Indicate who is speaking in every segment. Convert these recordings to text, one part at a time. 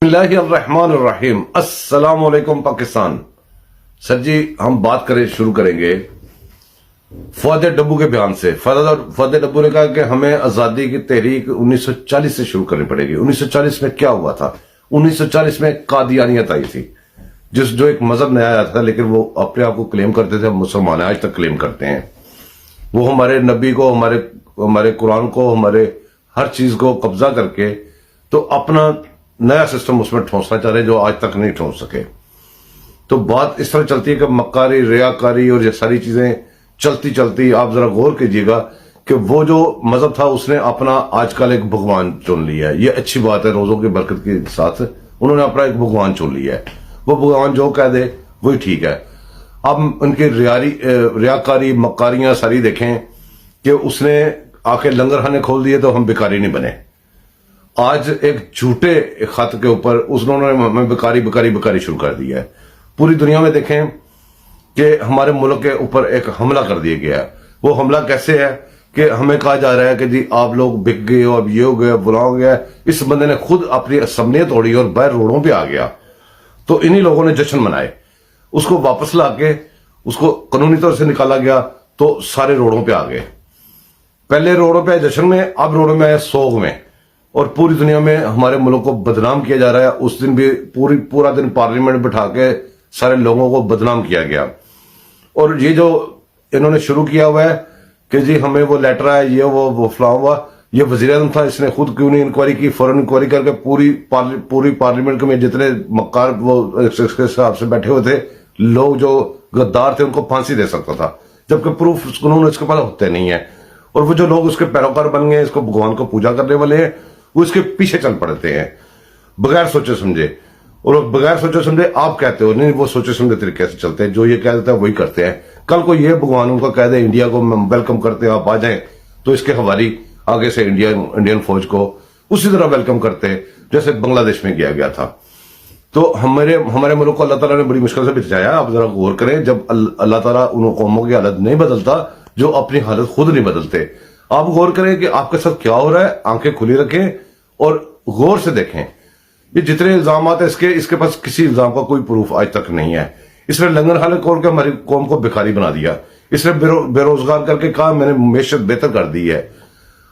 Speaker 1: बिस्मिल्लाहिर्रहमानिर्रहीम। अस्सलाम वालेकुम पाकिस्तान। सर जी, हम बात शुरू करेंगे फौद डब्बू के बयान से। फौद डब्बू ने कहा कि हमें आजादी की तहरीक 1940 से शुरू करनी पड़ेगी। 1940 में क्या हुआ था? 1940 में कादियानियत आई थी, जो एक मजहब नया आया था, लेकिन वो अपने आप को क्लेम करते थे, मुसलमान आज तक क्लेम करते हैं। वो हमारे नबी को, हमारे कुरान को, हमारे हर चीज को कब्जा करके तो अपना नया सिस्टम उसमें ठोंसना चाह रहे, जो आज तक नहीं ठोंस सके। तो बात इस तरह चलती है कि मक्कारी, रियाकारी और ये सारी चीजें चलती चलती आप जरा गौर कीजिएगा कि वो जो मजहब था उसने अपना आजकल एक भगवान चुन लिया है। ये अच्छी बात है, रोजों की बरकत के साथ उन्होंने अपना एक भगवान चुन लिया है। वो भगवान जो कह दे वही ठीक है। अब उनकी रियाकारी मक्कारियां सारी देखें कि उसने आके लंगरखाने खोल दिए तो हम भिखारी नहीं बने। आज एक झूठे खत के ऊपर उन्होंने हमें भिखारी शुरू कर दिया है। पूरी दुनिया में देखें कि हमारे मुल्क के ऊपर एक हमला कर दिया गया है। वो हमला कैसे है कि हमें कहा जा रहा है कि जी आप लोग बिक गए हो, अब ये हो गया, बुला हो गया। इस बंदे ने खुद अपनी असम्बलियां तोड़ी और बाहर रोडों पे आ गया। तो इन्हीं लोगों ने जश्न मनाए, उसको वापस लाके उसको कानूनी तौर से निकाला गया तो सारे रोडों पे आ गए। पहले रोडों पे जश्न में, अब रोडों में आए सोग में, और पूरी दुनिया में हमारे मुल्क को बदनाम किया जा रहा है। उस दिन भी पूरा दिन पार्लियामेंट बिठा के सारे लोगों को बदनाम किया गया। और ये जो इन्होंने शुरू किया हुआ है कि जी हमें वो लेटर आया, ये वो फलां हुआ, ये वज़ीर-ए-आज़म था, इसने खुद क्यों नहीं इंक्वायरी की? फौरन इंक्वायरी करके पूरी पार्लियामेंट में जितने मक्कार वो इसके हिसाब से बैठे हुए थे लोग, जो गद्दार थे, उनको फांसी दे सकता था, जबकि प्रूफ कानून इसके पास होते नहीं है। और वो जो लोग उसके पैरोकार बन गए, इसको भगवान को पूजा करने वाले हैं, वो इसके पीछे चल पड़ते हैं बगैर सोचे समझे। और बगैर सोचे समझे आप कहते हो नहीं, वो सोचे समझे तरीके से चलते हैं। जो ये कह देता है वही करते हैं। कल को ये भगवान उनको कह दे इंडिया को वेलकम करते हैं, आप आ जाएं, तो इसके हवारी आगे से इंडियन फौज को उसी तरह वेलकम करते हैं जैसे बांग्लादेश में किया गया था। तो हमारे मुल्क को अल्लाह ताला ने बड़ी मुश्किल से बचाया। आप जरा गौर करें, जब अल्लाह ताला उन कौमों की हालत नहीं बदलता जो अपनी हालत खुद नहीं बदलते। आप गौर करें कि आपके साथ क्या हो रहा है, आंखें खुली रखें और गौर से देखें। ये जितने इल्जाम है इसके पास किसी इल्जाम का कोई प्रूफ आज तक नहीं है। इसने लंगरखाने खोल के हमारी कौम को भिखारी बना दिया। इसने बेरोजगार करके कहा मैंने मैशत बेहतर कर दी है।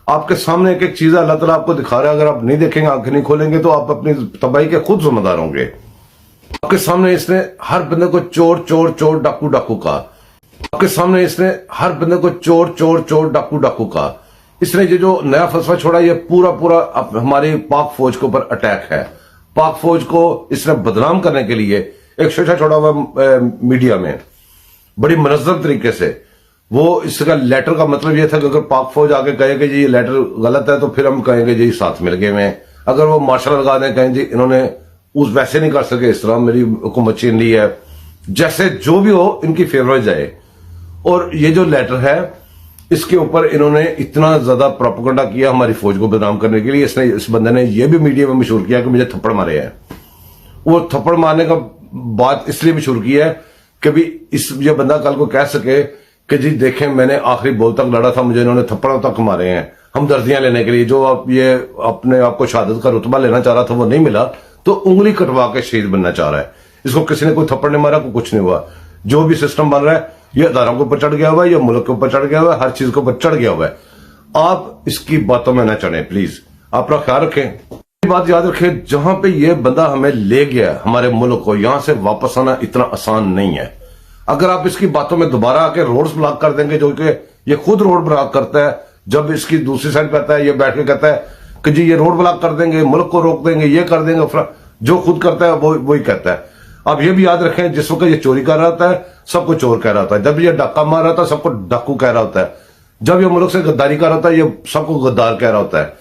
Speaker 1: आपके सामने एक एक चीज अल्लाह ताला आपको दिखा रहा है। अगर आप नहीं देखेंगे, आंखें नहीं खोलेंगे, तो आप अपनी तबाही के खुद जिम्मेदार होंगे। आपके सामने इसने हर बंदे को चोर चोर चोर डाकू डाकू कहा। आपके सामने इसने हर बंदे को चोर चोर चोर डाकू डाकू कहा। इसने ये जो नया फलसफा छोड़ा, ये पूरा हमारी पाक फौज के ऊपर अटैक है। पाक फौज को इसने बदनाम करने के लिए एक शोशा छोड़ा हुआ मीडिया में बड़ी मनज़्ज़म तरीके से। वो इसका लेटर का मतलब ये था कि अगर पाक फौज आके कहे कि जी ये लेटर गलत है तो फिर हम कहेंगे जी साथ मिल गए में। अगर वो मार्शल लगा दें, कहें जी इन्होंने उस वैसे नहीं कर सके, इस तरह मेरी हुकूमत छीन ली है, जैसे जो भी हो इनकी फेवर जाए। और ये जो लेटर है इसके ऊपर इन्होंने इतना ज्यादा प्रोपेगेंडा किया हमारी फौज को बदनाम करने के लिए। इस बंदे ने यह भी मीडिया में मशहूर किया कि मुझे थप्पड़ मारे हैं। वो थप्पड़ मारने का बात इसलिए मशहूर किया है कि भी ये बंदा कल को कह सके कि जी देखें मैंने आखिरी बोल तक लड़ा था, मुझे इन्होंने थप्पड़ तक मारे हैं हमदर्दियां लेने के लिए। जो आप ये अपने आप को शहादत का रुतबा लेना चाह रहा था वो नहीं मिला, तो उंगली कटवा के शहीद बनना चाह रहा है। इसको किसी ने कोई थप्पड़ नहीं मारा, कोई कुछ नहीं हुआ। जो भी सिस्टम बन रहा है ये अदारों के ऊपर चढ़ गया हुआ है, ये मुल्क के ऊपर चढ़ गया हुआ है, हर चीज के ऊपर चढ़ गया हुआ है। आप इसकी बातों में न चढ़े प्लीज, अपना ख्याल रखें। बात याद रखें, जहां पे ये बंदा हमें ले गया हमारे मुल्क को, यहां से वापस आना इतना आसान नहीं है। अगर आप इसकी बातों में दोबारा आके रोड्स ब्लॉक कर देंगे, जो कि ये खुद रोड ब्लॉक करता है, जब इसकी दूसरी साइड पे आता है ये बैठ के कहता है कि जी ये रोड ब्लॉक कर देंगे, मुल्क को रोक देंगे, ये कर देंगे, जो खुद करता है वही कहता है। अब ये भी याद रखें, जिस वक्त ये चोरी कर रहा होता है सबको चोर कह रहा होता है, जब ये डाका मार रहा होता है सबको डाकू कह रहा होता है, जब ये मुल्क से गद्दारी कर रहा होता है ये सबको गद्दार कह रहा होता है।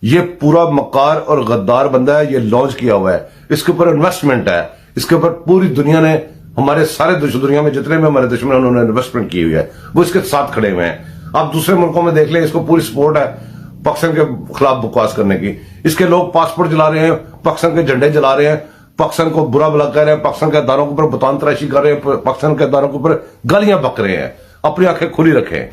Speaker 1: ये पूरा मक्कार और गद्दार बंदा है, ये लॉन्च किया हुआ है, इसके ऊपर इन्वेस्टमेंट है, इसके ऊपर पूरी दुनिया ने, हमारे सारे दुनिया में जितने भी हमारे दुश्मन उन्होंने इन्वेस्टमेंट की हुई है, वो इसके साथ खड़े हुए हैं। आप दूसरे मुल्कों में देख लें, इसको पूरी सपोर्ट है पाकिस्तान के खिलाफ बकवास करने की। इसके लोग पासपोर्ट जला रहे हैं, पाकिस्तान के झंडे जला रहे हैं, पाकिस्तान को बुरा भला कर रहे हैं, पाकिस्तान के अदारों के ऊपर बतौन तराशी कर रहे हैं, पाकिस्तान के अदारों के ऊपर गालियां बक रहे हैं। अपनी आंखें खुली रखें।